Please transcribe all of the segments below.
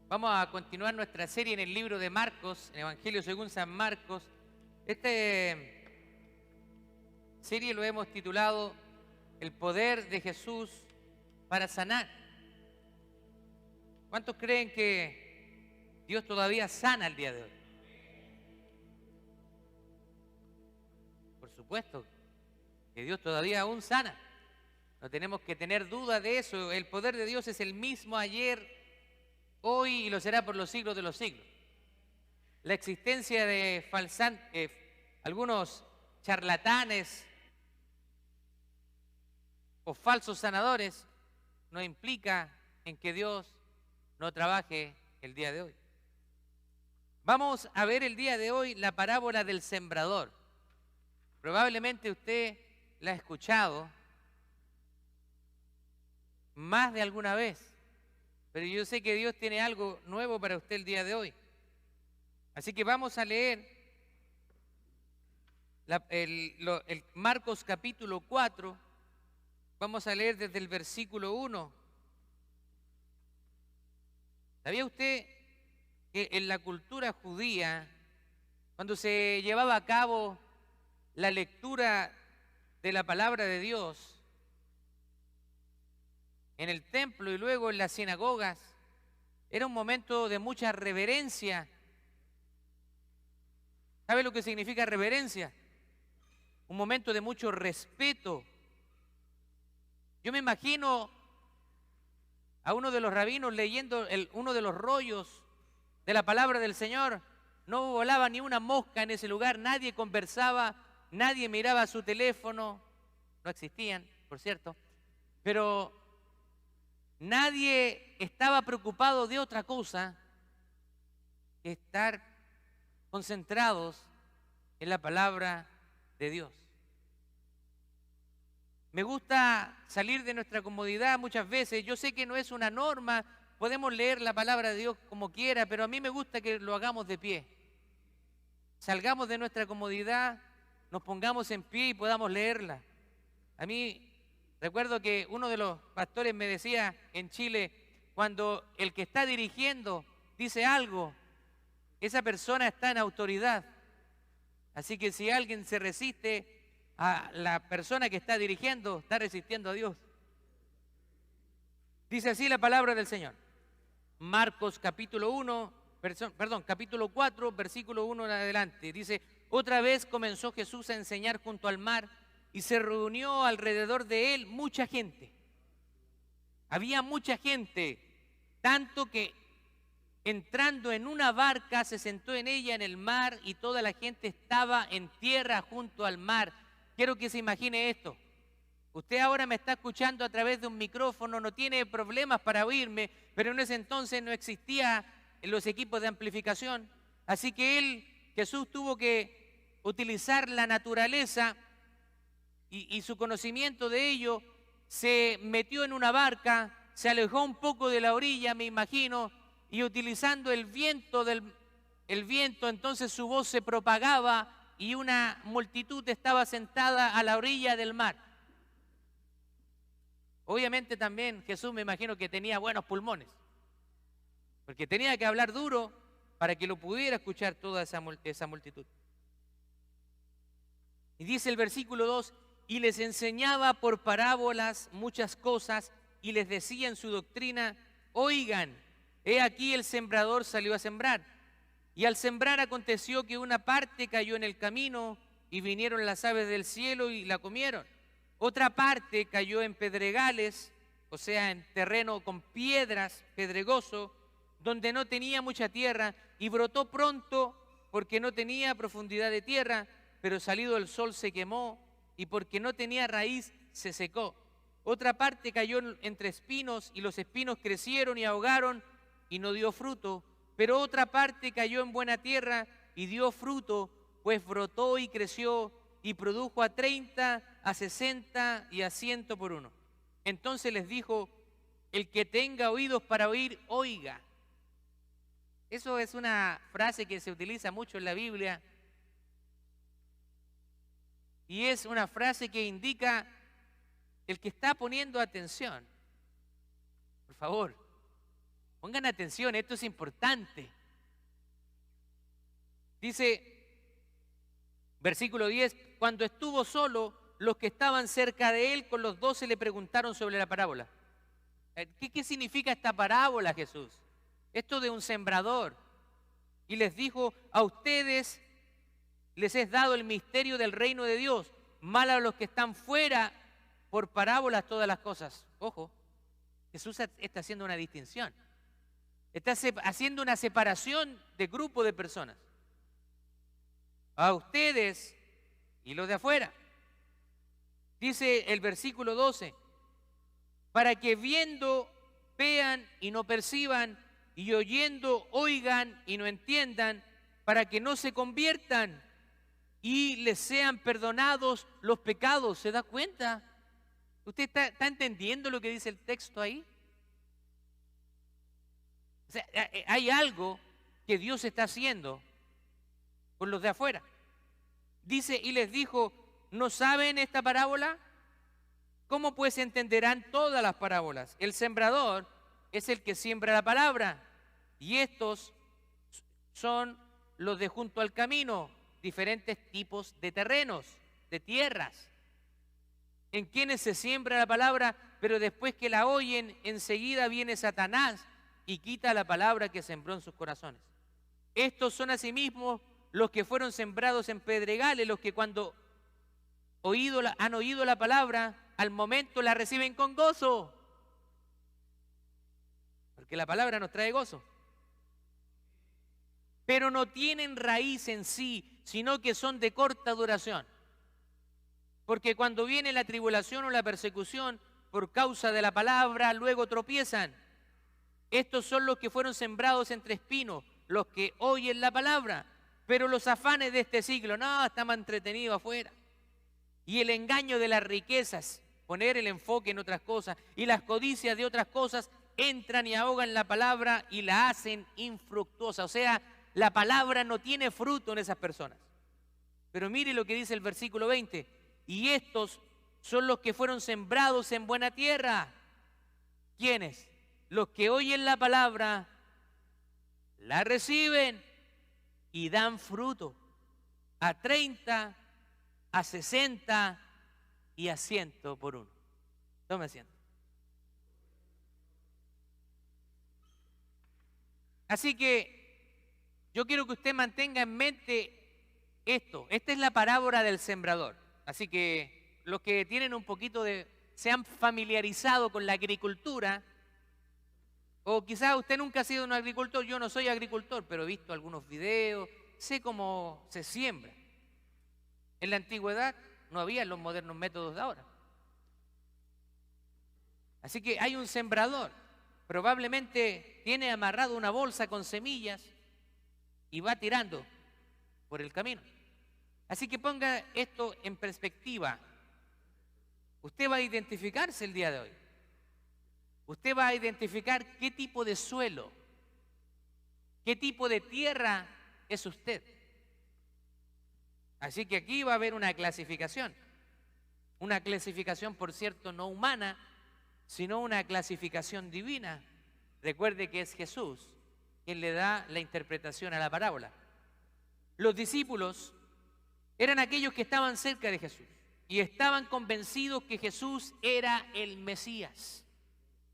Vamos a continuar nuestra serie en el libro de Marcos, en Evangelio según San Marcos. Esta serie lo hemos titulado El poder de Jesús para sanar. ¿Cuántos creen que Dios todavía sana el día de hoy? Por supuesto que Dios todavía aún sana. No tenemos que tener duda de eso. El poder de Dios es el mismo ayer, hoy y lo será por los siglos de los siglos. La existencia de algunos charlatanes o falsos sanadores no implica en que Dios no trabaje el día de hoy. Vamos a ver el día de hoy la parábola del sembrador. Probablemente usted la ha escuchado más de alguna vez, pero yo sé que Dios tiene algo nuevo para usted el día de hoy. Así que vamos a leer el Marcos capítulo 4, vamos a leer desde el versículo 1. ¿Sabía usted que en la cultura judía, cuando se llevaba a cabo la lectura de la palabra de Dios en el templo y luego en las sinagogas, era un momento de mucha reverencia? ¿Sabe lo que significa reverencia? Un momento de mucho respeto. Yo me imagino a uno de los rabinos leyendo uno de los rollos de la palabra del Señor. No volaba ni una mosca en ese lugar, nadie conversaba, nadie miraba su teléfono, no existían, por cierto, pero nadie estaba preocupado de otra cosa que estar concentrados en la palabra de Dios. Me gusta salir de nuestra comodidad muchas veces. Yo sé que no es una norma, podemos leer la palabra de Dios como quiera, pero a mí me gusta que lo hagamos de pie. Salgamos de nuestra comodidad, nos pongamos en pie y podamos leerla. A mí, recuerdo que uno de los pastores me decía en Chile, cuando el que está dirigiendo dice algo, esa persona está en autoridad. Así que si alguien se resiste a la persona que está dirigiendo, está resistiendo a Dios. Dice así la palabra del Señor. Marcos capítulo 4, versículo 1 en adelante. Dice, otra vez comenzó Jesús a enseñar junto al mar y se reunió alrededor de él mucha gente. Había mucha gente, tanto que entrando en una barca se sentó en ella en el mar y toda la gente estaba en tierra junto al mar. Quiero que se imagine esto. Usted ahora me está escuchando a través de un micrófono, no tiene problemas para oírme, pero en ese entonces no existían los equipos de amplificación. Así que Jesús tuvo que utilizar la naturaleza y su conocimiento de ello. Se metió en una barca, se alejó un poco de la orilla, me imagino, y utilizando el viento, entonces su voz se propagaba y una multitud estaba sentada a la orilla del mar. Obviamente también Jesús, me imagino que tenía buenos pulmones, porque tenía que hablar duro para que lo pudiera escuchar toda esa multitud. Y dice el versículo 2, y les enseñaba por parábolas muchas cosas y les decía en su doctrina, oigan, he aquí el sembrador salió a sembrar. Y al sembrar aconteció que una parte cayó en el camino y vinieron las aves del cielo y la comieron. Otra parte cayó en pedregales, o sea, en terreno con piedras, pedregoso, donde no tenía mucha tierra y brotó pronto porque no tenía profundidad de tierra, pero salido el sol se quemó y porque no tenía raíz se secó. Otra parte cayó entre espinos y los espinos crecieron y ahogaron y no dio fruto. Pero otra parte cayó en buena tierra y dio fruto, pues brotó y creció y produjo a 30, a 60 y a 100 por uno. Entonces les dijo, el que tenga oídos para oír, oiga. Eso es una frase que se utiliza mucho en la Biblia. Y es una frase que indica el que está poniendo atención. Por favor, Pongan atención, esto es importante. Dice, versículo 10, cuando estuvo solo, los que estaban cerca de él con los 12 le preguntaron sobre la parábola. ¿Qué significa esta parábola, Jesús? Esto de un sembrador. Y les dijo, a ustedes les es dado el misterio del reino de Dios, mal a los que están fuera, por parábolas todas las cosas. Ojo, Jesús está haciendo una distinción. Está haciendo una separación de grupo de personas. A ustedes y los de afuera. Dice el versículo 12, para que viendo, vean y no perciban, y oyendo, oigan y no entiendan, para que no se conviertan y les sean perdonados los pecados. ¿Se da cuenta? ¿Usted está entendiendo lo que dice el texto ahí? O sea, hay algo que Dios está haciendo con los de afuera. Dice, y les dijo, ¿no saben esta parábola? ¿Cómo pues entenderán todas las parábolas? El sembrador es el que siembra la palabra, y estos son los de junto al camino, diferentes tipos de terrenos, de tierras, en quienes se siembra la palabra, pero después que la oyen, enseguida viene Satanás y quita la palabra que sembró en sus corazones. Estos son asimismo los que fueron sembrados en pedregales, los que cuando han oído la palabra, al momento la reciben con gozo. Porque la palabra nos trae gozo. Pero no tienen raíz en sí, sino que son de corta duración. Porque cuando viene la tribulación o la persecución por causa de la palabra, luego tropiezan. Estos son los que fueron sembrados entre espinos, los que oyen la palabra, pero los afanes de este siglo, no, estamos entretenidos afuera. Y el engaño de las riquezas, poner el enfoque en otras cosas, y las codicias de otras cosas, entran y ahogan la palabra y la hacen infructuosa. O sea, la palabra no tiene fruto en esas personas. Pero mire lo que dice el versículo 20. Y estos son los que fueron sembrados en buena tierra. ¿Quiénes? Los que oyen la palabra, la reciben y dan fruto. A 30, a 60 y a 100 por uno. Tome asiento. Así que yo quiero que usted mantenga en mente esto. Esta es la parábola del sembrador. Así que los que tienen un poquito se han familiarizado con la agricultura, o quizás usted nunca ha sido un agricultor, yo no soy agricultor, pero he visto algunos videos, sé cómo se siembra. En la antigüedad no había los modernos métodos de ahora. Así que hay un sembrador, probablemente tiene amarrado una bolsa con semillas y va tirando por el camino. Así que ponga esto en perspectiva. Usted va a identificarse el día de hoy. Usted va a identificar qué tipo de suelo, qué tipo de tierra es usted. Así que aquí va a haber una clasificación, por cierto, no humana, sino una clasificación divina. Recuerde que es Jesús quien le da la interpretación a la parábola. Los discípulos eran aquellos que estaban cerca de Jesús y estaban convencidos que Jesús era el Mesías.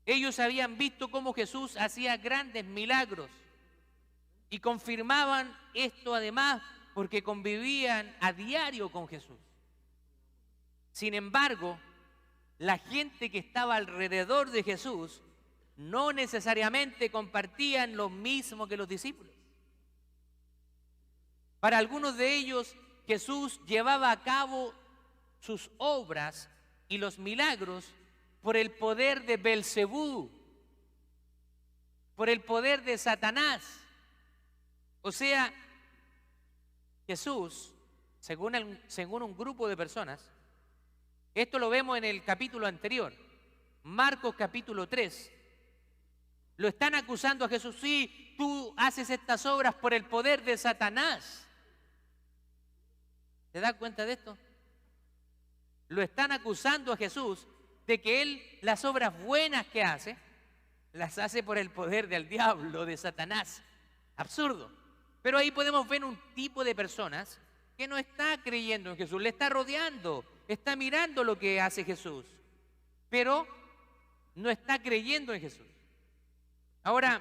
Ellos habían visto cómo Jesús hacía grandes milagros y confirmaban esto además porque convivían a diario con Jesús. Sin embargo, la gente que estaba alrededor de Jesús no necesariamente compartían lo mismo que los discípulos. Para algunos de ellos, Jesús llevaba a cabo sus obras y los milagros por el poder de Belcebú, por el poder de Satanás. O sea, Jesús, según un grupo de personas, esto lo vemos en el capítulo anterior, Marcos capítulo 3, lo están acusando a Jesús, sí, tú haces estas obras por el poder de Satanás. ¿Se da cuenta de esto? Lo están acusando a Jesús de que él, las obras buenas que hace, las hace por el poder del diablo, de Satanás. Absurdo. Pero ahí podemos ver un tipo de personas que no está creyendo en Jesús, le está rodeando, está mirando lo que hace Jesús, pero no está creyendo en Jesús. Ahora,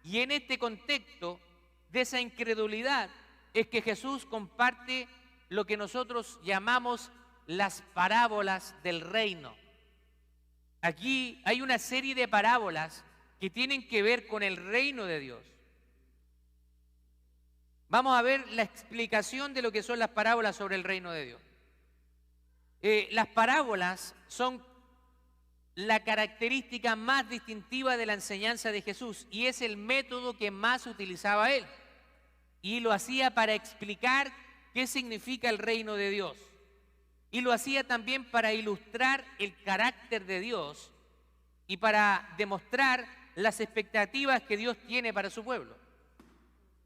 y en este contexto de esa incredulidad es que Jesús comparte lo que nosotros llamamos las parábolas del reino. Aquí hay una serie de parábolas que tienen que ver con el reino de Dios. Vamos a ver la explicación de lo que son las parábolas sobre el reino de Dios. Las parábolas son la característica más distintiva de la enseñanza de Jesús y es el método que más utilizaba él. Y lo hacía para explicar qué significa el reino de Dios. Y lo hacía también para ilustrar el carácter de Dios y para demostrar las expectativas que Dios tiene para su pueblo.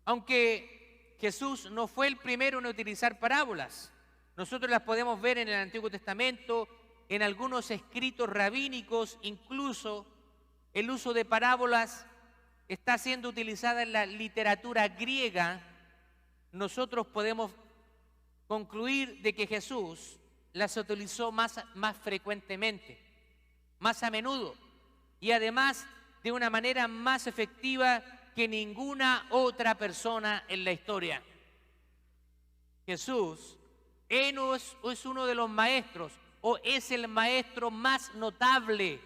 Aunque Jesús no fue el primero en utilizar parábolas, nosotros las podemos ver en el Antiguo Testamento, en algunos escritos rabínicos, incluso el uso de parábolas está siendo utilizada en la literatura griega. Nosotros podemos concluir de que Jesús las utilizó más frecuentemente, más a menudo y además de una manera más efectiva que ninguna otra persona en la historia. Jesús es uno de los maestros o es el maestro más notable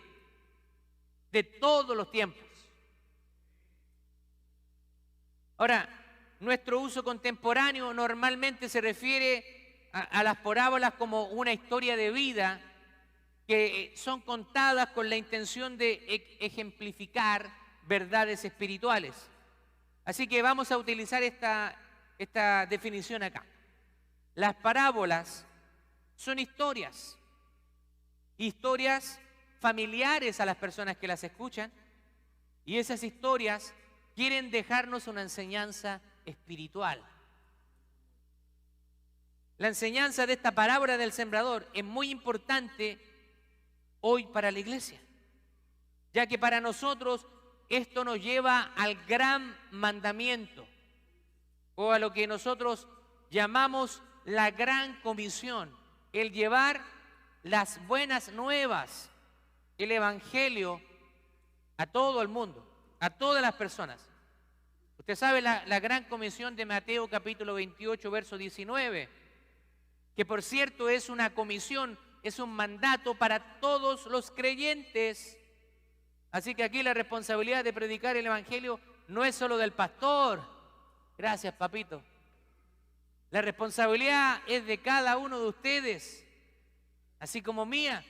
de todos los tiempos. Ahora, nuestro uso contemporáneo normalmente se refiere a las parábolas como una historia de vida que son contadas con la intención de ejemplificar verdades espirituales. Así que vamos a utilizar esta definición acá. Las parábolas son historias familiares a las personas que las escuchan, y esas historias quieren dejarnos una enseñanza espiritual. La enseñanza de esta parábola del sembrador es muy importante hoy para la iglesia, ya que para nosotros esto nos lleva al gran mandamiento o a lo que nosotros llamamos la gran comisión, el llevar las buenas nuevas, el evangelio a todo el mundo, a todas las personas. Usted sabe la gran comisión de Mateo capítulo 28, verso 19, que por cierto es una comisión, es un mandato para todos los creyentes. Así que aquí la responsabilidad de predicar el evangelio no es solo del pastor. Gracias, papito. La responsabilidad es de cada uno de ustedes, así como mía.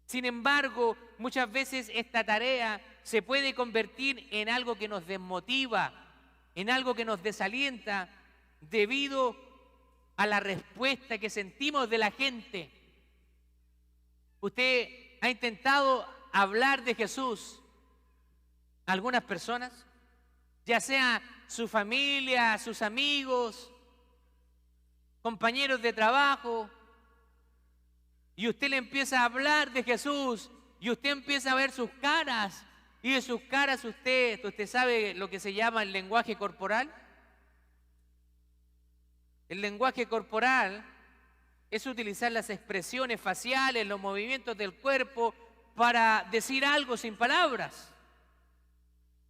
Sin embargo, muchas veces esta tarea se puede convertir en algo que nos desmotiva, en algo que nos desalienta, debido a la respuesta que sentimos de la gente. ¿Usted ha intentado hablar de Jesús a algunas personas? Ya sea su familia, sus amigos, compañeros de trabajo, y usted le empieza a hablar de Jesús y usted empieza a ver sus caras, y de sus caras usted sabe lo que se llama el lenguaje corporal. El lenguaje corporal es utilizar las expresiones faciales, los movimientos del cuerpo para decir algo sin palabras.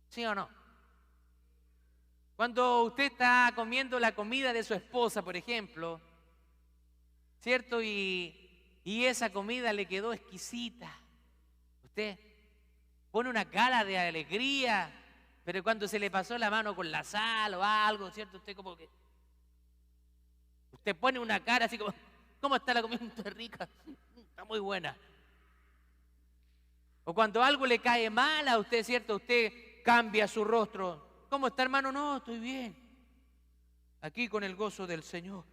¿Sí o no? Cuando usted está comiendo la comida de su esposa, por ejemplo, ¿cierto? Y esa comida le quedó exquisita. Usted pone una cara de alegría, pero cuando se le pasó la mano con la sal o algo, ¿cierto? Usted como que... Usted pone una cara así como, ¿cómo está la comida? Está rica, está muy buena. O cuando algo le cae mal a usted, ¿cierto? Usted cambia su rostro. ¿Cómo está, hermano? No, estoy bien. Aquí con el gozo del Señor.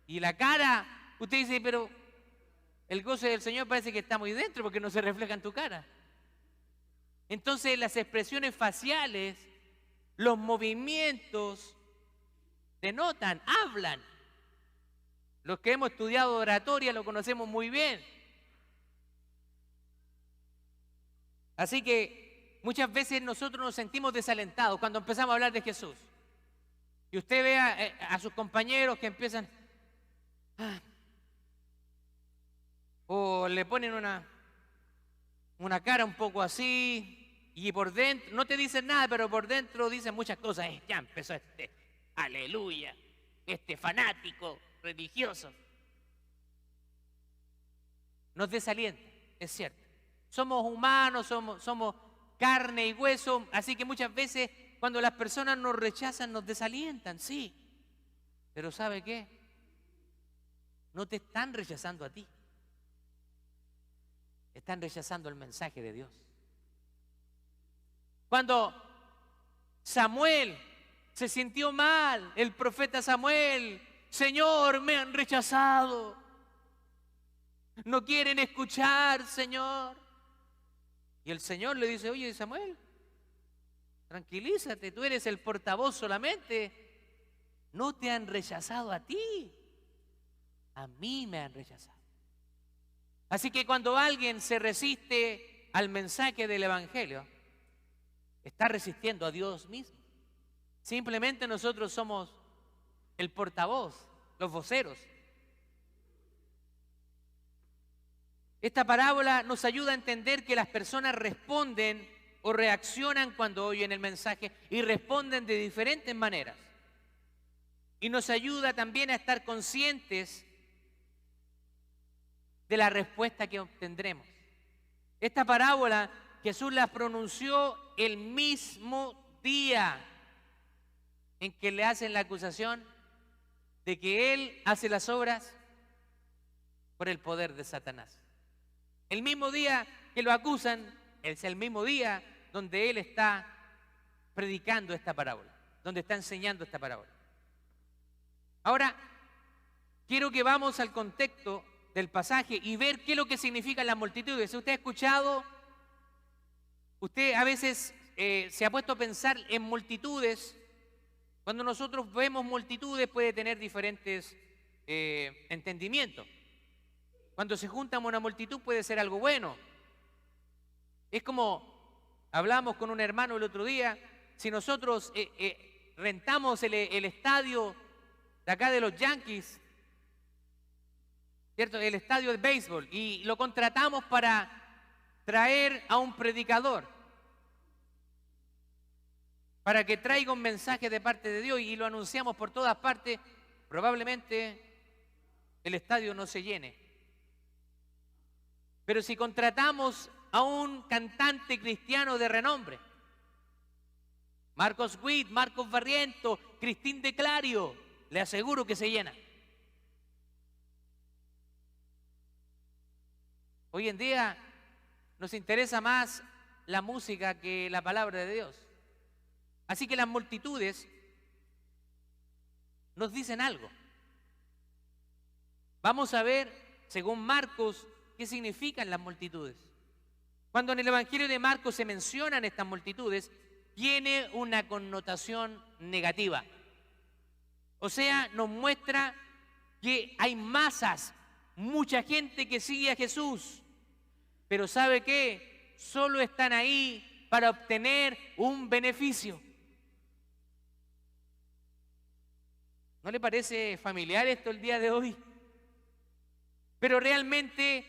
Y la cara, usted dice, pero el gozo del Señor parece que está muy dentro porque no se refleja en tu cara. Entonces las expresiones faciales, los movimientos, denotan, hablan. Los que hemos estudiado oratoria lo conocemos muy bien. Así que muchas veces nosotros nos sentimos desalentados cuando empezamos a hablar de Jesús. Y usted ve a sus compañeros que empiezan, ah, o le ponen una cara un poco así, y por dentro, no te dicen nada, pero por dentro dicen muchas cosas. Ya empezó aleluya, este fanático religioso. Nos desalienta, es cierto. Somos humanos, somos carne y hueso, así que muchas veces cuando las personas nos rechazan, nos desalientan, sí. Pero ¿sabe qué? No te están rechazando a ti. Están rechazando el mensaje de Dios. Cuando Samuel se sintió mal, el profeta Samuel, Señor, me han rechazado. No quieren escuchar, Señor. Y el Señor le dice, oye, Samuel, tranquilízate, tú eres el portavoz solamente. No te han rechazado a ti, a mí me han rechazado. Así que cuando alguien se resiste al mensaje del Evangelio, está resistiendo a Dios mismo. Simplemente nosotros somos el portavoz, los voceros. Esta parábola nos ayuda a entender que las personas responden o reaccionan cuando oyen el mensaje y responden de diferentes maneras. Y nos ayuda también a estar conscientes de la respuesta que obtendremos. Esta parábola Jesús la pronunció el mismo día en que le hacen la acusación de que Él hace las obras por el poder de Satanás. El mismo día que lo acusan, es el mismo día donde Él está predicando esta parábola, donde está enseñando esta parábola. Ahora, quiero que vamos al contexto del pasaje y ver qué es lo que significan las multitudes. Usted ha escuchado, usted a veces se ha puesto a pensar en multitudes. Cuando nosotros vemos multitudes puede tener diferentes entendimientos. Cuando se junta una multitud puede ser algo bueno. Es como hablamos con un hermano el otro día, si nosotros rentamos el estadio de acá de los Yankees, ¿cierto? El estadio de béisbol, y lo contratamos para traer a un predicador, para que traiga un mensaje de parte de Dios y lo anunciamos por todas partes, probablemente el estadio no se llene. Pero si contratamos a un cantante cristiano de renombre, Marcos Witt, Marcos Barriento, Cristín de Clario, le aseguro que se llena. Hoy en día nos interesa más la música que la palabra de Dios. Así que las multitudes nos dicen algo. Vamos a ver, según Marcos, qué significan las multitudes. Cuando en el Evangelio de Marcos se mencionan estas multitudes, tiene una connotación negativa. O sea, nos muestra que hay masas, mucha gente que sigue a Jesús. Pero ¿sabe qué? Solo están ahí para obtener un beneficio. ¿No le parece familiar esto el día de hoy? Pero realmente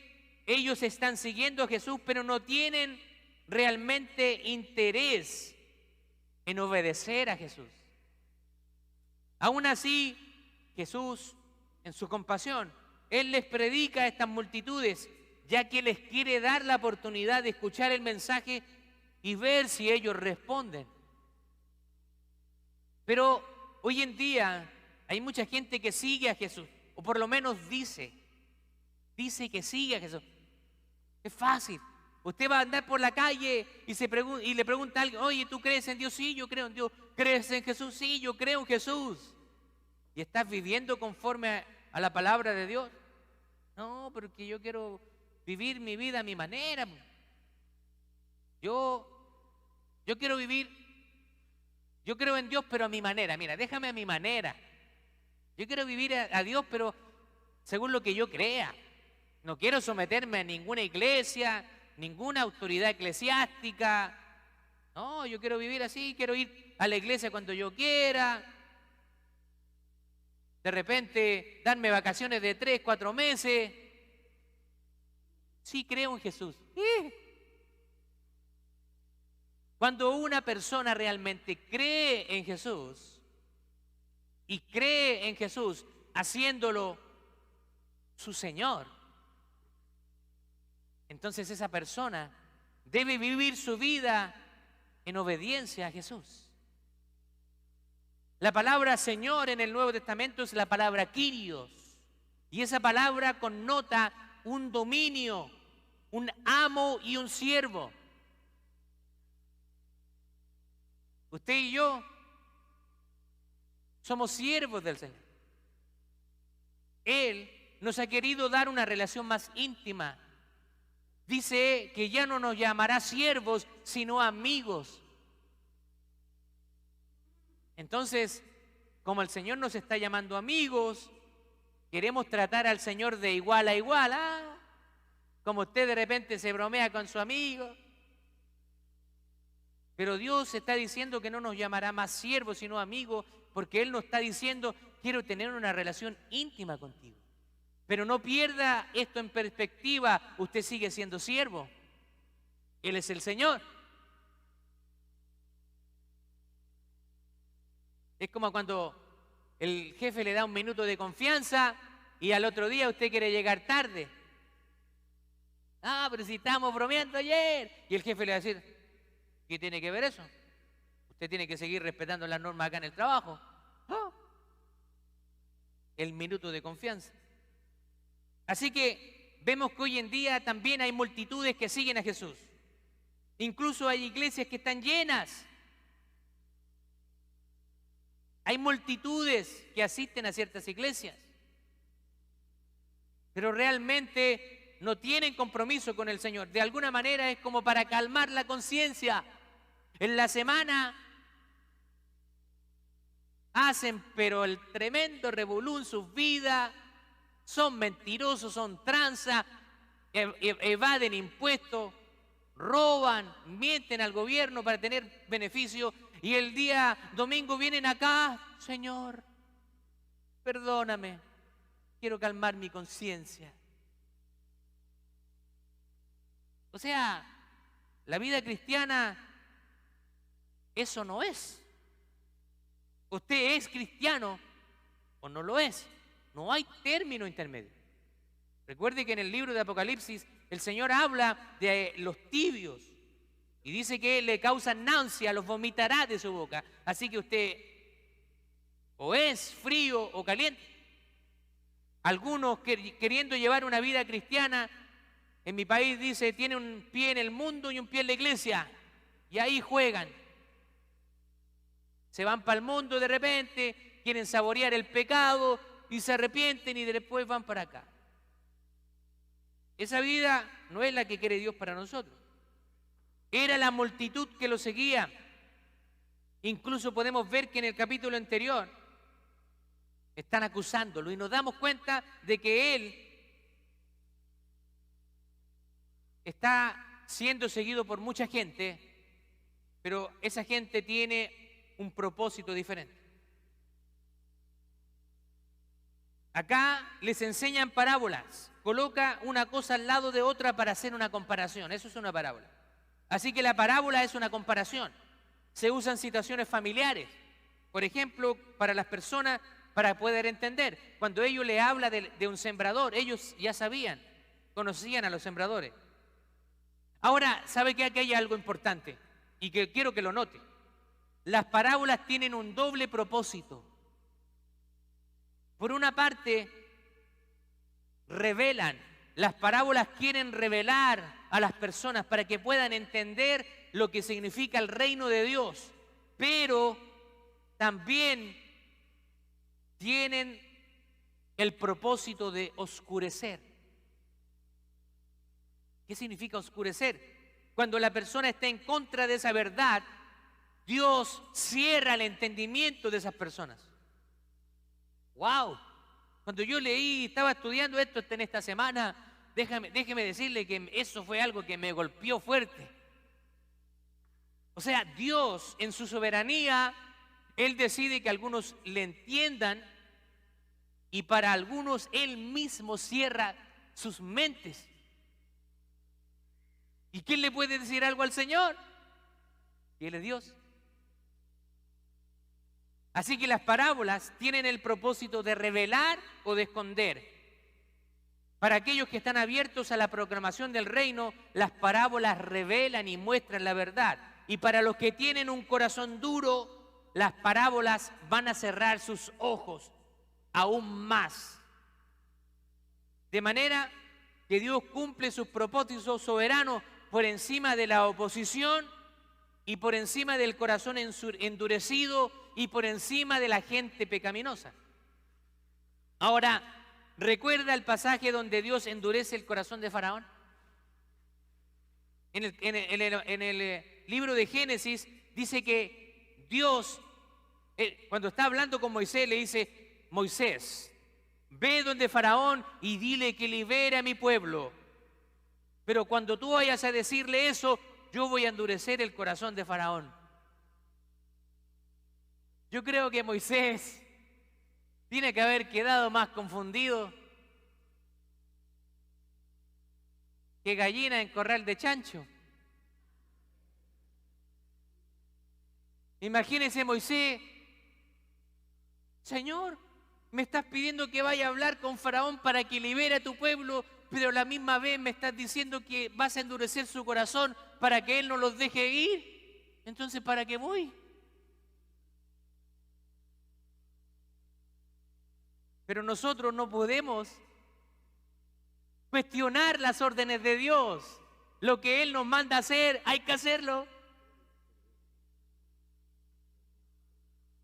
ellos están siguiendo a Jesús, pero no tienen realmente interés en obedecer a Jesús. Aún así, Jesús, en su compasión, Él les predica a estas multitudes, ya que les quiere dar la oportunidad de escuchar el mensaje y ver si ellos responden. Pero hoy en día hay mucha gente que sigue a Jesús, o por lo menos dice que sigue a Jesús. Es fácil. Usted va a andar por la calle y le pregunta a alguien, oye, ¿tú crees en Dios? Sí, yo creo en Dios. ¿Crees en Jesús? Sí, yo creo en Jesús. ¿Y estás viviendo conforme a la palabra de Dios? No, porque yo quiero vivir mi vida a mi manera. Yo quiero vivir, yo creo en Dios, pero a mi manera. Mira, déjame a mi manera. Yo quiero vivir a Dios, pero según lo que yo crea. No quiero someterme a ninguna iglesia, ninguna autoridad eclesiástica. No, yo quiero vivir así, quiero ir a la iglesia cuando yo quiera. De repente, darme vacaciones de 3, 4 meses. Sí, creo en Jesús. Cuando una persona realmente cree en Jesús y cree en Jesús haciéndolo su Señor, entonces esa persona debe vivir su vida en obediencia a Jesús. La palabra Señor en el Nuevo Testamento es la palabra Kyrios, y esa palabra connota un dominio, un amo y un siervo. Usted y yo somos siervos del Señor. Él nos ha querido dar una relación más íntima. Dice que ya no nos llamará siervos, sino amigos. Entonces, como el Señor nos está llamando amigos, queremos tratar al Señor de igual a igual. Como usted de repente se bromea con su amigo. Pero Dios está diciendo que no nos llamará más siervos, sino amigos, porque Él nos está diciendo, quiero tener una relación íntima contigo. Pero no pierda esto en perspectiva, usted sigue siendo siervo. Él es el Señor. Es como cuando el jefe le da un minuto de confianza y al otro día usted quiere llegar tarde. Pero si estábamos bromeando ayer. Y el jefe le va a decir, ¿qué tiene que ver eso? Usted tiene que seguir respetando las normas acá en el trabajo. El minuto de confianza. Así que vemos que hoy en día también hay multitudes que siguen a Jesús. Incluso hay iglesias que están llenas. Hay multitudes que asisten a ciertas iglesias, pero realmente no tienen compromiso con el Señor. De alguna manera es como para calmar la conciencia. En la semana hacen pero el tremendo revolú en sus vidas, son mentirosos, son tranzas, evaden impuestos, roban, mienten al gobierno para tener beneficio. Y el día domingo vienen acá, Señor, perdóname, quiero calmar mi conciencia. O sea, la vida cristiana, eso no es. Usted es cristiano o no lo es. No hay término intermedio. Recuerde que en el libro de Apocalipsis el Señor habla de los tibios. Y dice que le causan náusea, los vomitará de su boca. Así que usted o es frío o caliente. Algunos queriendo llevar una vida cristiana, en mi país dice, tiene un pie en el mundo y un pie en la iglesia. Y ahí juegan. Se van para el mundo de repente, quieren saborear el pecado y se arrepienten y después van para acá. Esa vida no es la que quiere Dios para nosotros. Era la multitud que lo seguía. Incluso podemos ver que en el capítulo anterior están acusándolo y nos damos cuenta de que él está siendo seguido por mucha gente, pero esa gente tiene un propósito diferente. Acá les enseñan parábolas, coloca una cosa al lado de otra para hacer una comparación. Eso es una parábola. Así que la parábola es una comparación. Se usan situaciones familiares. Por ejemplo, para las personas, para poder entender. Cuando ellos le hablan de un sembrador, ellos ya sabían, conocían a los sembradores. Ahora, ¿sabe que aquí hay algo importante? Y que quiero que lo note. Las parábolas tienen un doble propósito. Por una parte, revelan. Las parábolas quieren revelar a las personas para que puedan entender lo que significa el reino de Dios, pero también tienen el propósito de oscurecer. ¿Qué significa oscurecer? Cuando la persona está en contra de esa verdad, Dios cierra el entendimiento de esas personas. ¡Wow! Cuando yo leí, estaba estudiando esto en esta semana, déjeme decirle que eso fue algo que me golpeó fuerte. O sea, Dios en su soberanía, Él decide que algunos le entiendan y para algunos Él mismo cierra sus mentes. ¿Y quién le puede decir algo al Señor? Y Él es Dios. Así que las parábolas tienen el propósito de revelar o de esconder. Para aquellos que están abiertos a la proclamación del reino, las parábolas revelan y muestran la verdad. Y para los que tienen un corazón duro, las parábolas van a cerrar sus ojos aún más. De manera que Dios cumple sus propósitos soberanos por encima de la oposición y por encima del corazón endurecido y por encima de la gente pecaminosa. Ahora, ¿recuerda el pasaje donde Dios endurece el corazón de Faraón? En el libro de Génesis dice que Dios, cuando está hablando con Moisés, le dice: Moisés, ve donde Faraón y dile que libere a mi pueblo. Pero cuando tú vayas a decirle eso, yo voy a endurecer el corazón de Faraón. Yo creo que Moisés tiene que haber quedado más confundido que gallina en corral de chancho. Imagínese Moisés: Señor, me estás pidiendo que vaya a hablar con Faraón para que libere a tu pueblo, pero a la misma vez me estás diciendo que vas a endurecer su corazón para que él no los deje ir. Entonces, ¿para qué voy? Pero nosotros no podemos cuestionar las órdenes de Dios. Lo que Él nos manda hacer, hay que hacerlo.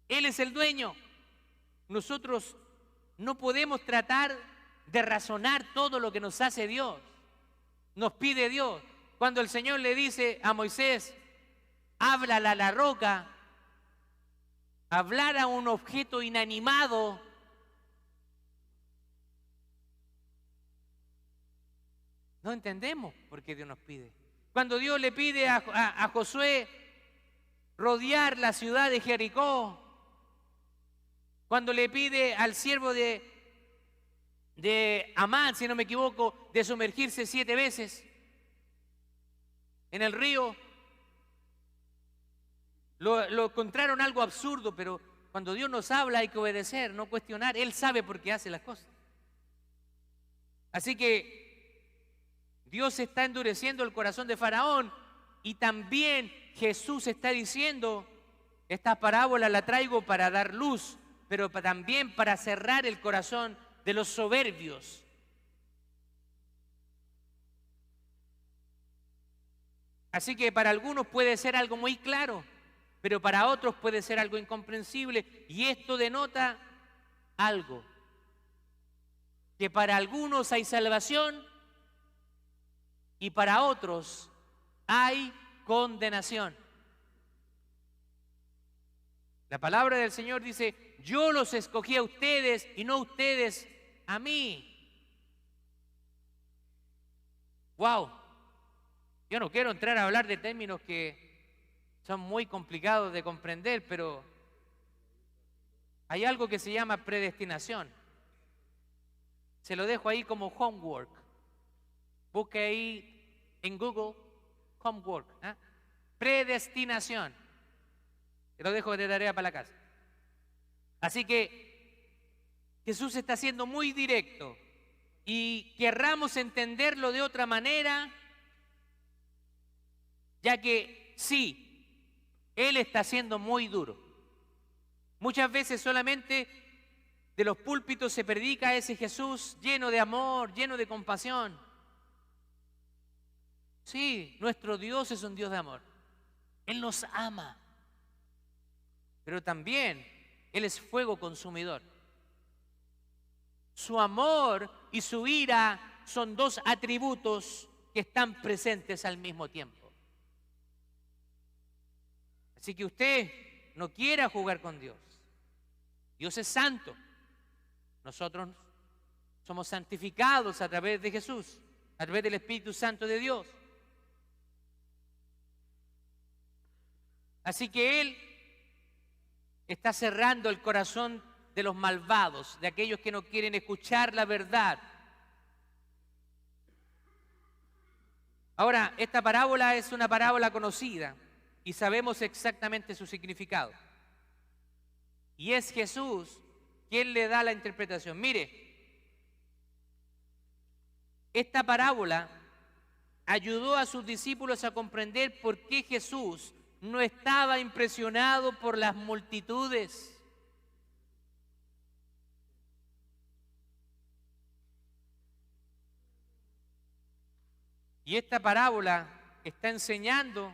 Él es el dueño. Nosotros no podemos tratar de razonar todo lo que nos hace Dios, nos pide Dios. Cuando el Señor le dice a Moisés: háblale a la roca, hablar a un objeto inanimado, no entendemos por qué Dios nos pide. Cuando Dios le pide a Josué rodear la ciudad de Jericó, cuando le pide al siervo de Amán, si no me equivoco, de sumergirse 7 veces en el río, lo encontraron algo absurdo, pero cuando Dios nos habla hay que obedecer, no cuestionar. Él sabe por qué hace las cosas. Así que Dios está endureciendo el corazón de Faraón y también Jesús está diciendo: esta parábola la traigo para dar luz, pero también para cerrar el corazón de los soberbios. Así que para algunos puede ser algo muy claro, pero para otros puede ser algo incomprensible. Y esto denota algo: que para algunos hay salvación y para otros hay condenación. La palabra del Señor dice: yo los escogí a ustedes y no ustedes a mí. Wow. Yo no quiero entrar a hablar de términos que son muy complicados de comprender, pero hay algo que se llama predestinación. Se lo dejo ahí como homework. Busque ahí en Google homework. Predestinación. Te lo dejo de tarea para la casa. Así que Jesús está siendo muy directo y querramos entenderlo de otra manera, ya que sí, Él está siendo muy duro. Muchas veces solamente de los púlpitos se predica ese Jesús lleno de amor, lleno de compasión. Sí, nuestro Dios es un Dios de amor. Él nos ama. Pero también Él es fuego consumidor. Su amor y su ira son dos atributos que están presentes al mismo tiempo. Así que usted no quiera jugar con Dios. Dios es santo. Nosotros somos santificados a través de Jesús. a través del Espíritu Santo de Dios. Así que Él está cerrando el corazón de los malvados, de aquellos que no quieren escuchar la verdad. Ahora, esta parábola es una parábola conocida y sabemos exactamente su significado. Y es Jesús quien le da la interpretación. Mire, esta parábola ayudó a sus discípulos a comprender por qué Jesús no estaba impresionado por las multitudes. Y esta parábola está enseñando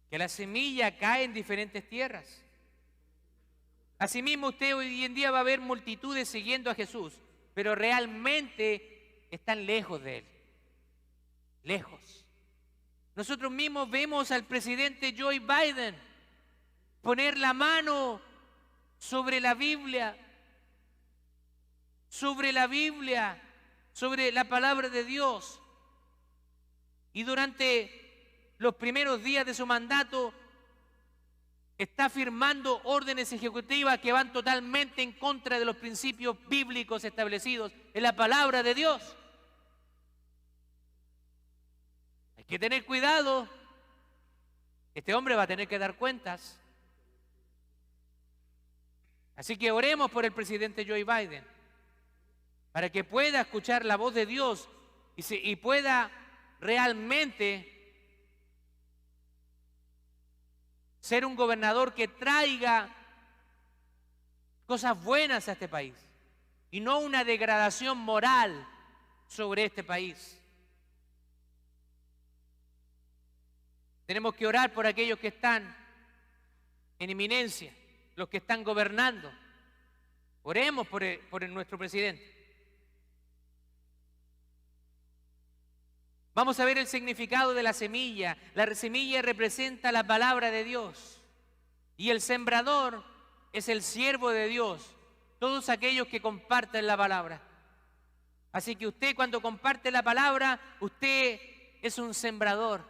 que la semilla cae en diferentes tierras. Asimismo, usted hoy en día va a ver multitudes siguiendo a Jesús, pero realmente están lejos de Él. Lejos. Nosotros mismos vemos al presidente Joe Biden poner la mano sobre la Biblia, sobre la palabra de Dios. Y durante los primeros días de su mandato está firmando órdenes ejecutivas que van totalmente en contra de los principios bíblicos establecidos en la palabra de Dios. Hay que tener cuidado. Este hombre va a tener que dar cuentas. Así que oremos por el presidente Joe Biden para que pueda escuchar la voz de Dios y pueda realmente ser un gobernador que traiga cosas buenas a este país y no una degradación moral sobre este país. Tenemos que orar por aquellos que están en inminencia, los que están gobernando. Oremos por nuestro presidente. Vamos a ver el significado de la semilla. La semilla representa la palabra de Dios. Y el sembrador es el siervo de Dios. Todos aquellos que comparten la palabra. Así que usted, cuando comparte la palabra, usted es un sembrador.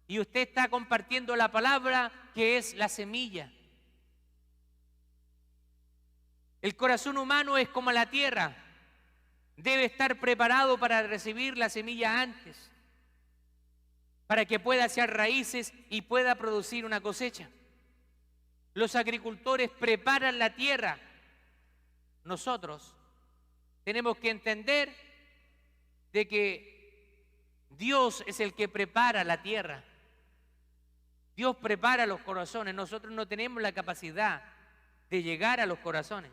Y usted está compartiendo la palabra, que es la semilla. El corazón humano es como la tierra. Debe estar preparado para recibir la semilla antes, para que pueda echar raíces y pueda producir una cosecha. Los agricultores preparan la tierra. Nosotros tenemos que entender de que Dios es el que prepara la tierra. Dios prepara los corazones. Nosotros no tenemos la capacidad de llegar a los corazones.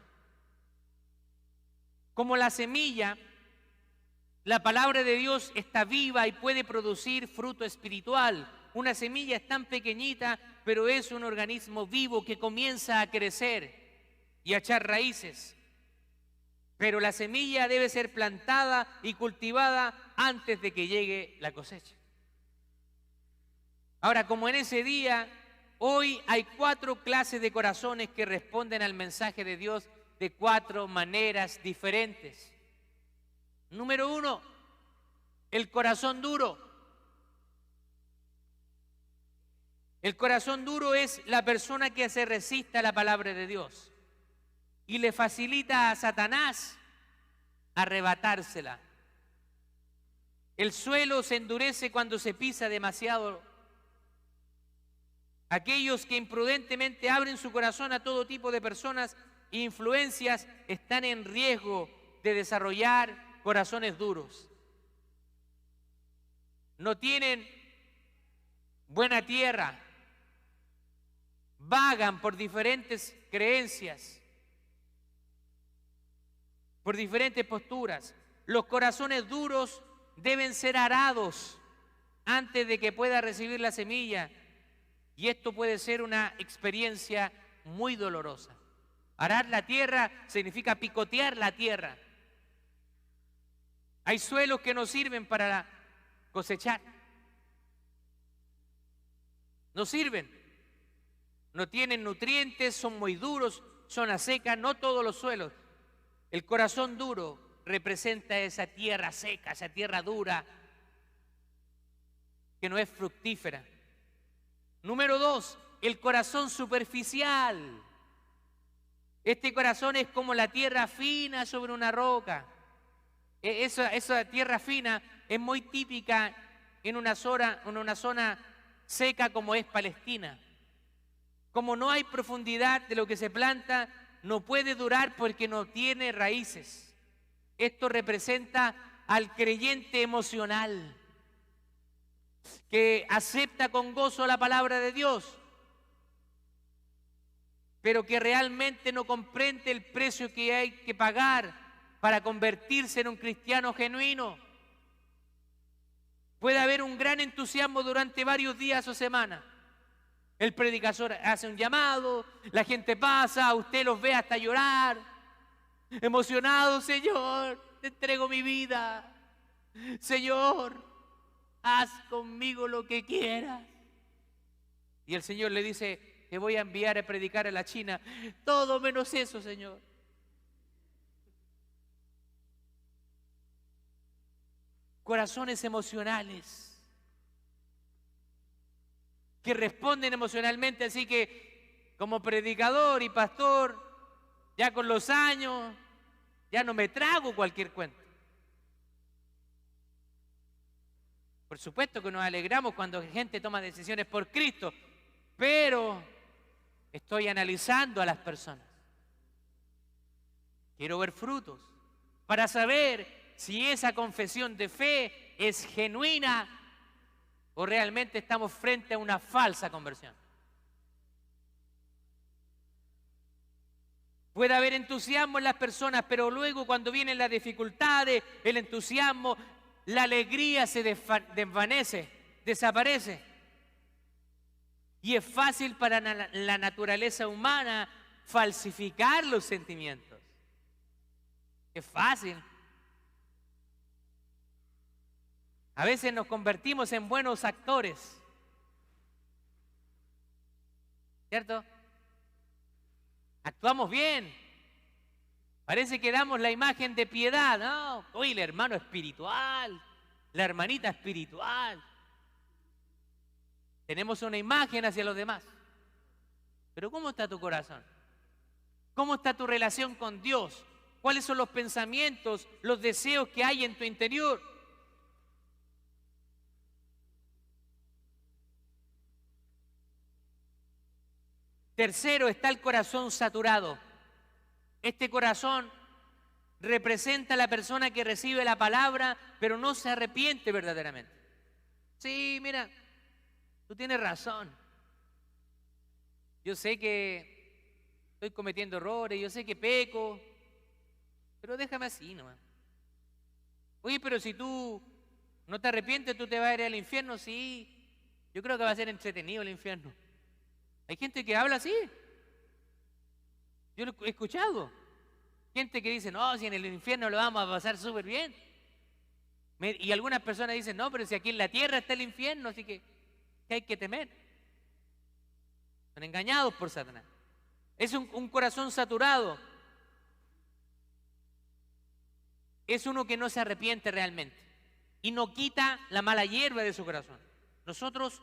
Como la semilla, la palabra de Dios está viva y puede producir fruto espiritual. Una semilla es tan pequeñita, pero es un organismo vivo que comienza a crecer y a echar raíces. Pero la semilla debe ser plantada y cultivada antes de que llegue la cosecha. Ahora, como en ese día, hoy hay 4 clases de corazones que responden al mensaje de Dios de 4 maneras diferentes. Número 1, el corazón duro. El corazón duro es la persona que se resiste a la palabra de Dios y le facilita a Satanás arrebatársela. El suelo se endurece cuando se pisa demasiado. Aquellos que imprudentemente abren su corazón a todo tipo de personas e influencias están en riesgo de desarrollar corazones duros. No tienen buena tierra, vagan por diferentes creencias, por diferentes posturas. Los corazones duros deben ser arados antes de que pueda recibir la semilla, y esto puede ser una experiencia muy dolorosa. Arar la tierra significa picotear la tierra. Hay suelos que no sirven para cosechar. No sirven. No tienen nutrientes, son muy duros, son a seca. No todos los suelos. El corazón duro representa esa tierra seca, esa tierra dura, que no es fructífera. Número 2, el corazón superficial. Este corazón es como la tierra fina sobre una roca. Esa tierra fina es muy típica en una zona seca como es Palestina. Como no hay profundidad de lo que se planta, no puede durar porque no tiene raíces. Esto representa al creyente emocional, que acepta con gozo la palabra de Dios, pero que realmente no comprende el precio que hay que pagar para convertirse en un cristiano genuino. Puede haber un gran entusiasmo durante varios días o semanas. El predicador hace un llamado, la gente pasa, usted los ve hasta llorar, emocionado: Señor, te entrego mi vida. Señor, haz conmigo lo que quieras. Y el Señor le dice: te voy a enviar a predicar a la China. Todo menos eso, Señor. Corazones emocionales que responden emocionalmente. Así que como predicador y pastor, ya con los años, ya no me trago cualquier cuento. Por supuesto que nos alegramos cuando gente toma decisiones por Cristo, pero estoy analizando a las personas. Quiero ver frutos para saber si esa confesión de fe es genuina o realmente estamos frente a una falsa conversión. Puede haber entusiasmo en las personas, pero luego cuando vienen las dificultades, el entusiasmo, la alegría se desvanece, desaparece. Y es fácil para la naturaleza humana falsificar los sentimientos. Es fácil. A veces nos convertimos en buenos actores, ¿cierto? Actuamos bien. Parece que damos la imagen de piedad, ¿no? Hoy el hermano espiritual, la hermanita espiritual. Tenemos una imagen hacia los demás. Pero ¿cómo está tu corazón? ¿Cómo está tu relación con Dios? ¿Cuáles son los pensamientos, los deseos que hay en tu interior? Tercero, está el corazón saturado. Este corazón representa a la persona que recibe la palabra, pero no se arrepiente verdaderamente. Sí, mira, tú tienes razón. Yo sé que estoy cometiendo errores, yo sé que peco, pero déjame así nomás. Oye, pero si tú no te arrepientes, tú te vas a ir al infierno. Sí, yo creo que va a ser entretenido el infierno. Hay gente que habla así. Yo lo he escuchado. Gente que dice: no, si en el infierno lo vamos a pasar súper bien. Y algunas personas dicen: no, pero si aquí en la tierra está el infierno, así que ¿qué hay que temer? Son engañados por Satanás. Es un corazón saturado. Es uno que no se arrepiente realmente y no quita la mala hierba de su corazón. Nosotros,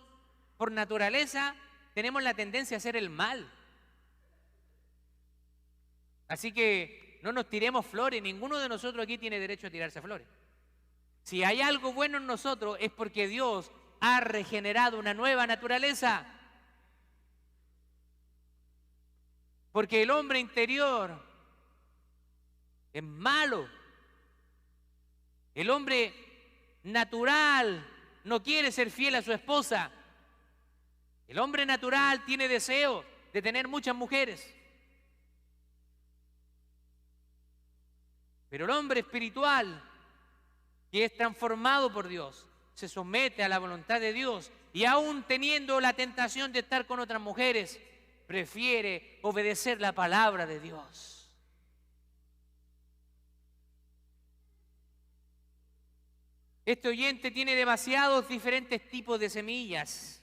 por naturaleza, tenemos la tendencia a hacer el mal. Así que no nos tiremos flores. Ninguno de nosotros aquí tiene derecho a tirarse flores. Si hay algo bueno en nosotros es porque Dios ha regenerado una nueva naturaleza. Porque el hombre interior es malo. El hombre natural no quiere ser fiel a su esposa. El hombre natural tiene deseo de tener muchas mujeres. Pero el hombre espiritual, que es transformado por Dios, se somete a la voluntad de Dios y aún teniendo la tentación de estar con otras mujeres, prefiere obedecer la palabra de Dios. Este oyente tiene demasiados diferentes tipos de semillas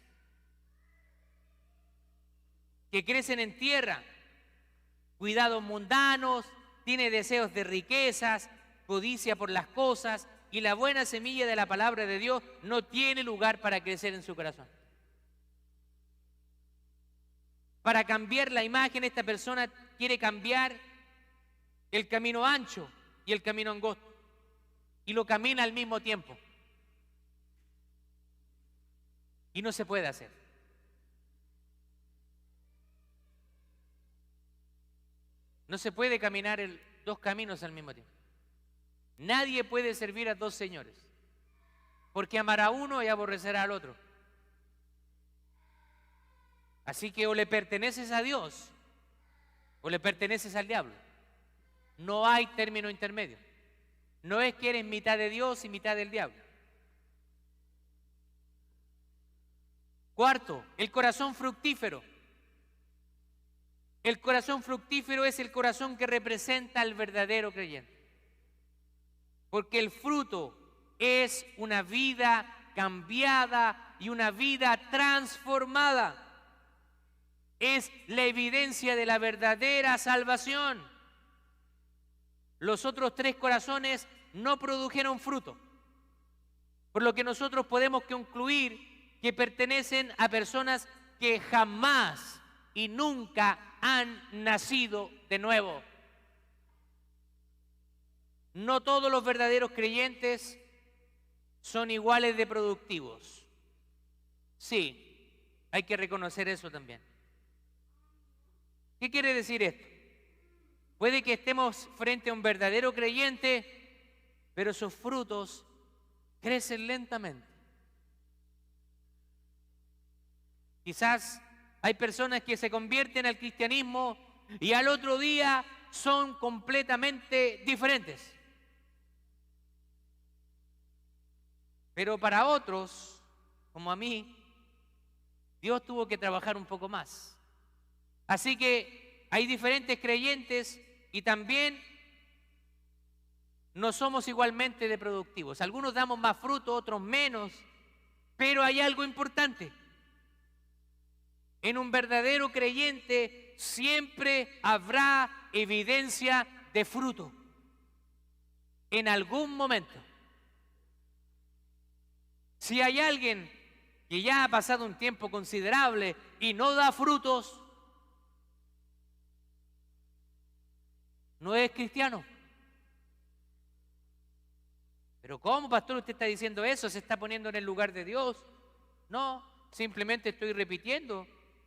que crecen en tierra, cuidados mundanos, tiene deseos de riquezas, codicia por las cosas, y la buena semilla de la palabra de Dios no tiene lugar para crecer en su corazón. Para cambiar la imagen, esta persona quiere cambiar el camino ancho y el camino angosto, y lo camina al mismo tiempo. Y no se puede hacer. No se puede caminar dos caminos al mismo tiempo. Nadie puede servir a dos señores, porque amará a uno y aborrecerá al otro. Así que o le perteneces a Dios o le perteneces al diablo. No hay término intermedio. No es que eres mitad de Dios y mitad del diablo. Cuarto, el corazón fructífero. El corazón fructífero es el corazón que representa al verdadero creyente. Porque el fruto es una vida cambiada y una vida transformada. Es la evidencia de la verdadera salvación. Los otros tres corazones no produjeron fruto, por lo que nosotros podemos concluir que pertenecen a personas que jamás y nunca han nacido de nuevo. No todos los verdaderos creyentes son iguales de productivos. Sí, hay que reconocer eso también. ¿Qué quiere decir esto? Puede que estemos frente a un verdadero creyente, pero sus frutos crecen lentamente. Quizás hay personas que se convierten al cristianismo y al otro día son completamente diferentes. Pero para otros, como a mí, Dios tuvo que trabajar un poco más. Así que hay diferentes creyentes y también no somos igualmente de productivos. Algunos damos más fruto, otros menos, pero hay algo importante. En un verdadero creyente siempre habrá evidencia de fruto. En algún momento. Si hay alguien que ya ha pasado un tiempo considerable y no da frutos, no es cristiano. Pero ¿cómo, pastor, usted está diciendo eso? ¿Se está poniendo en el lugar de Dios? No, simplemente estoy repitiendo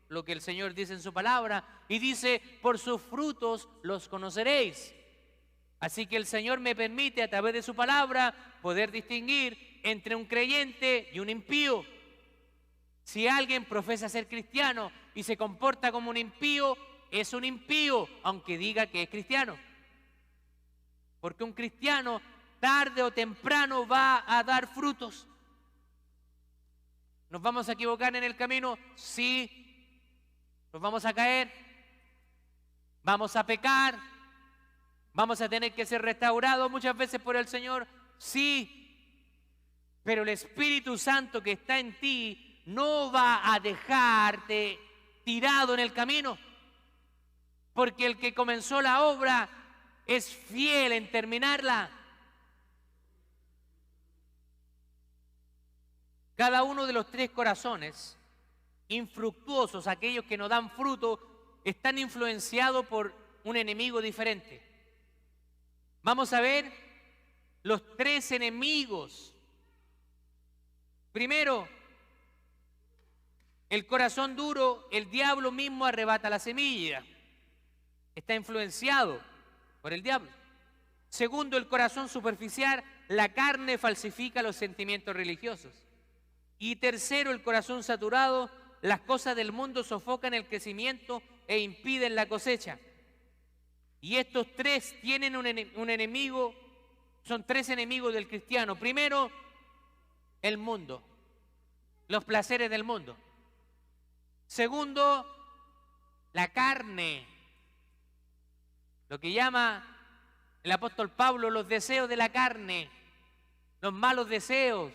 lo que el Señor dice en su palabra, y dice, por sus frutos los conoceréis. Así que el Señor me permite a través de su palabra poder distinguir entre un creyente y un impío. Si alguien profesa ser cristiano y se comporta como un impío, es un impío, aunque diga que es cristiano. Porque un cristiano tarde o temprano va a dar frutos. ¿Nos vamos a equivocar en el camino? Sí. ¿Nos vamos a caer? ¿Vamos a pecar? ¿Vamos a tener que ser restaurados muchas veces por el Señor? Sí. Pero el Espíritu Santo que está en ti no va a dejarte tirado en el camino. Porque el que comenzó la obra es fiel en terminarla. Cada uno de los tres corazones infructuosos, aquellos que no dan fruto, están influenciados por un enemigo diferente. Vamos a ver los tres enemigos. Primero, el corazón duro, el diablo mismo arrebata la semilla. Está influenciado por el diablo. Segundo, el corazón superficial, la carne falsifica los sentimientos religiosos. Y tercero, el corazón saturado, las cosas del mundo sofocan el crecimiento e impiden la cosecha. Y estos tres tienen un enemigo, son tres enemigos del cristiano. Primero, el mundo, los placeres del mundo. Segundo, la carne, lo que llama el apóstol Pablo los deseos de la carne, los malos deseos.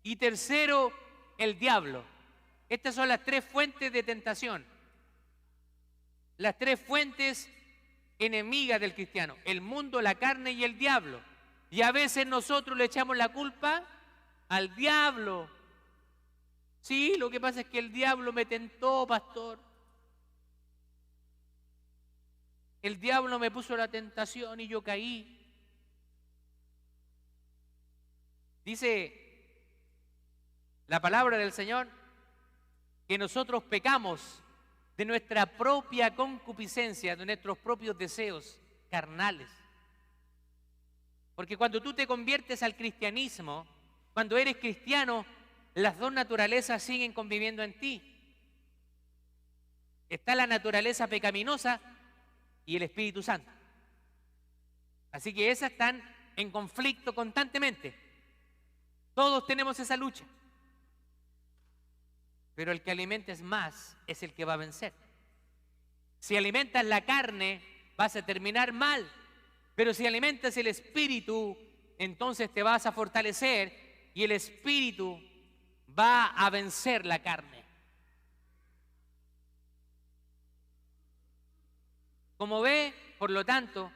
Y tercero, el diablo. Estas son las tres fuentes de tentación. Las tres fuentes enemigas del cristiano: el mundo, la carne y el diablo. Y a veces nosotros le echamos la culpa al diablo. Sí, lo que pasa es que el diablo me tentó, pastor. El diablo me puso la tentación y yo caí. Dice la palabra del Señor que nosotros pecamos de nuestra propia concupiscencia, de nuestros propios deseos carnales. Porque cuando tú te conviertes al cristianismo, cuando eres cristiano, las dos naturalezas siguen conviviendo en ti. Está la naturaleza pecaminosa y el Espíritu Santo. Así que esas están en conflicto constantemente. Todos tenemos esa lucha. Pero el que alimentes más es el que va a vencer. Si alimentas la carne, vas a terminar mal. Pero si alimentas el espíritu, entonces te vas a fortalecer y el espíritu va a vencer la carne. Como ve, por lo tanto,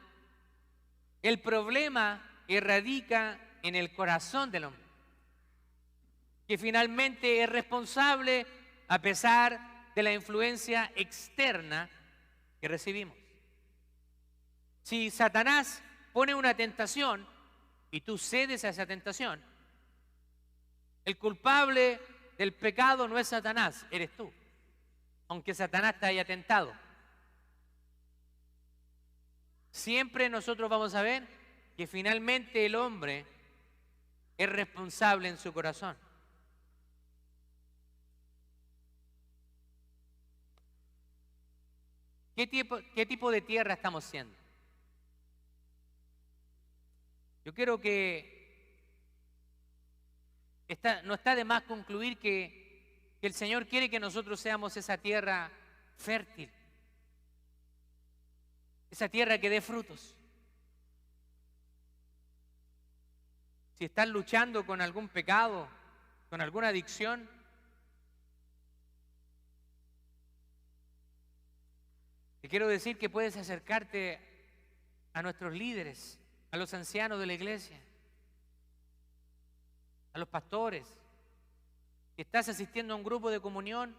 el problema radica en el corazón del hombre, que finalmente es responsable a pesar de la influencia externa que recibimos. Si Satanás pone una tentación y tú cedes a esa tentación, el culpable del pecado no es Satanás, eres tú, aunque Satanás te haya tentado. Siempre nosotros vamos a ver que finalmente el hombre es responsable en su corazón. ¿Qué tipo de tierra estamos siendo? Yo creo que no está de más concluir que el Señor quiere que nosotros seamos esa tierra fértil, esa tierra que dé frutos. Si estás luchando con algún pecado, con alguna adicción, te quiero decir que puedes acercarte a nuestros líderes, a los ancianos de la iglesia, a los pastores. Si estás asistiendo a un grupo de comunión,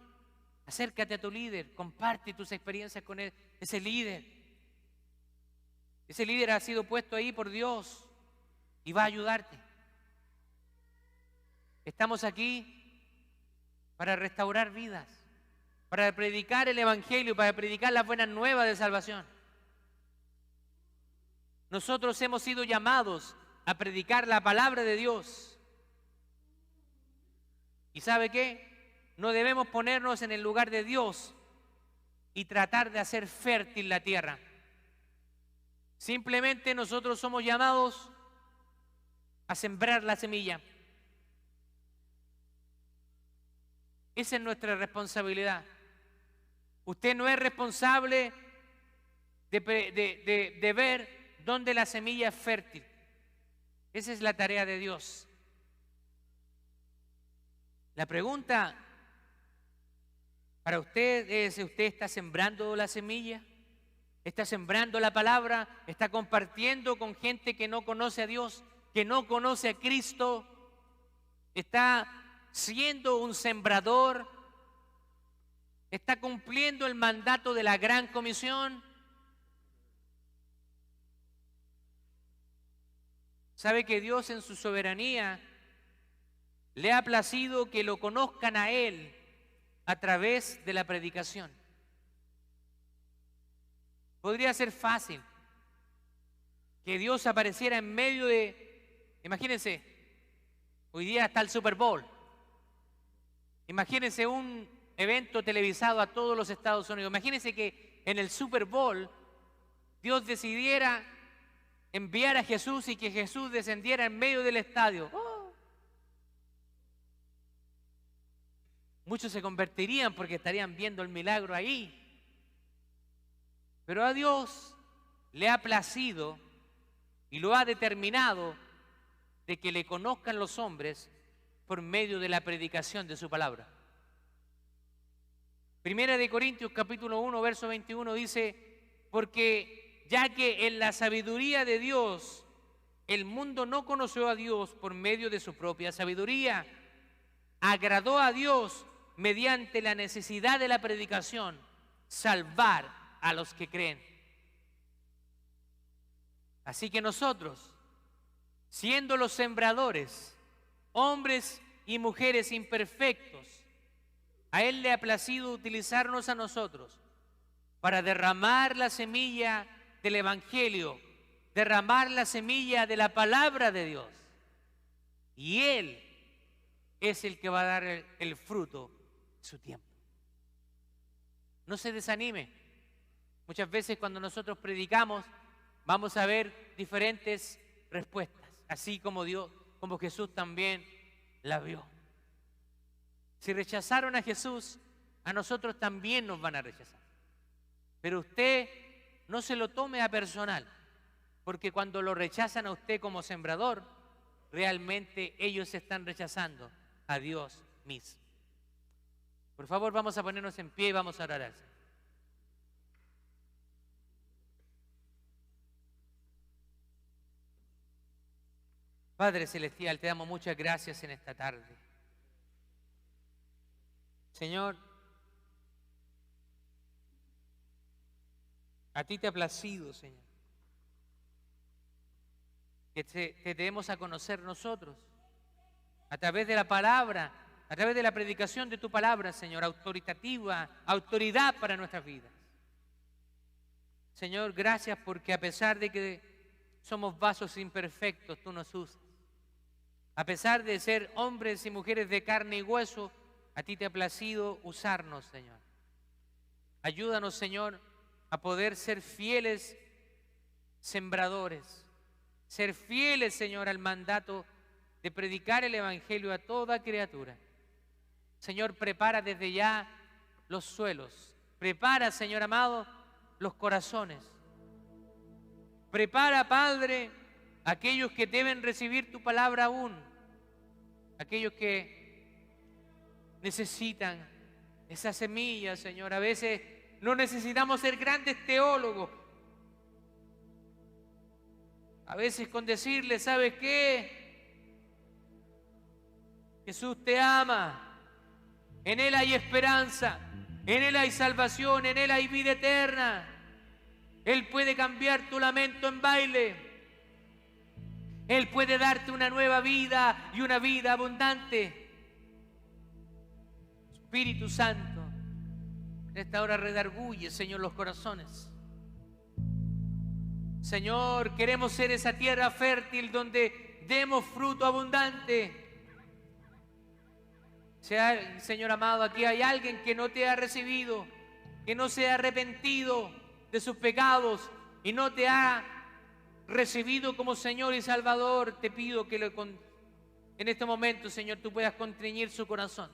acércate a tu líder, comparte tus experiencias con ese líder. Ese líder ha sido puesto ahí por Dios y va a ayudarte. Estamos aquí para restaurar vidas, para predicar el evangelio, para predicar las buenas nuevas de salvación. Nosotros hemos sido llamados a predicar la palabra de Dios. ¿Y sabe qué? No debemos ponernos en el lugar de Dios y tratar de hacer fértil la tierra. Simplemente nosotros somos llamados a sembrar la semilla. Esa es nuestra responsabilidad. Usted no es responsable de ver dónde la semilla es fértil. Esa es la tarea de Dios. La pregunta para usted es: ¿usted está sembrando la semilla? ¿Está sembrando la palabra? ¿Está compartiendo con gente que no conoce a Dios, que no conoce a Cristo? ¿Está siendo un sembrador? ¿Está cumpliendo el mandato de la Gran Comisión? ¿Sabe que Dios en su soberanía le ha placido que lo conozcan a Él a través de la predicación? Podría ser fácil que Dios apareciera en medio de, imagínense, hoy día está el Super Bowl. Imagínense un evento televisado a todos los Estados Unidos. Imagínense que en el Super Bowl Dios decidiera enviar a Jesús y que Jesús descendiera en medio del estadio. ¡Oh! Muchos se convertirían porque estarían viendo el milagro ahí. Pero a Dios le ha placido y lo ha determinado de que le conozcan los hombres por medio de la predicación de su palabra. Primera de Corintios capítulo 1, verso 21 dice: porque ya que en la sabiduría de Dios, el mundo no conoció a Dios por medio de su propia sabiduría. Agradó a Dios mediante la necesidad de la predicación, salvar a los que creen. Así que nosotros, siendo los sembradores, hombres y mujeres imperfectos, a Él le ha placido utilizarnos a nosotros para derramar la semilla del Evangelio, derramar la semilla de la palabra de Dios. Y Él es el que va a dar el fruto de su tiempo. No se desanime. Muchas veces cuando nosotros predicamos vamos a ver diferentes respuestas, así como Jesús también la vio. Si rechazaron a Jesús, a nosotros también nos van a rechazar. Pero usted no se lo tome a personal, porque cuando lo rechazan a usted como sembrador, realmente ellos están rechazando a Dios mismo. Por favor, vamos a ponernos en pie y vamos a orar al Señor. Padre Celestial, te damos muchas gracias en esta tarde. Señor, a ti te ha placido, Señor, que te demos a conocer nosotros a través de la palabra, a través de la predicación de tu palabra, Señor, autoritativa, autoridad para nuestras vidas. Señor, gracias porque a pesar de que somos vasos imperfectos, tú nos usas. A pesar de ser hombres y mujeres de carne y hueso, a ti te ha placido usarnos, Señor. Ayúdanos, Señor, a poder ser fieles sembradores, ser fieles, Señor, al mandato de predicar el Evangelio a toda criatura. Señor, prepara desde ya los suelos, prepara, Señor amado, los corazones. Prepara, Padre, aquellos que deben recibir tu palabra aún, aquellos que necesitan esa semilla, Señor. A veces no necesitamos ser grandes teólogos. A veces con decirle, ¿sabes qué? Jesús te ama, en Él hay esperanza, en Él hay salvación, en Él hay vida eterna. Él puede cambiar tu lamento en baile. Él puede darte una nueva vida y una vida abundante. Espíritu Santo, en esta hora redarguye, Señor, los corazones. Señor, queremos ser esa tierra fértil donde demos fruto abundante. Señor amado, aquí hay alguien que no te ha recibido, que no se ha arrepentido de sus pecados y no te ha recibido como Señor y Salvador. Te pido que en este momento, Señor, tú puedas constreñir su corazón,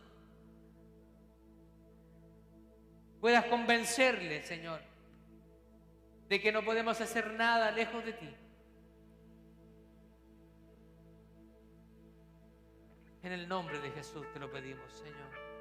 puedas convencerle, Señor, de que no podemos hacer nada lejos de ti. En el nombre de Jesús te lo pedimos, Señor.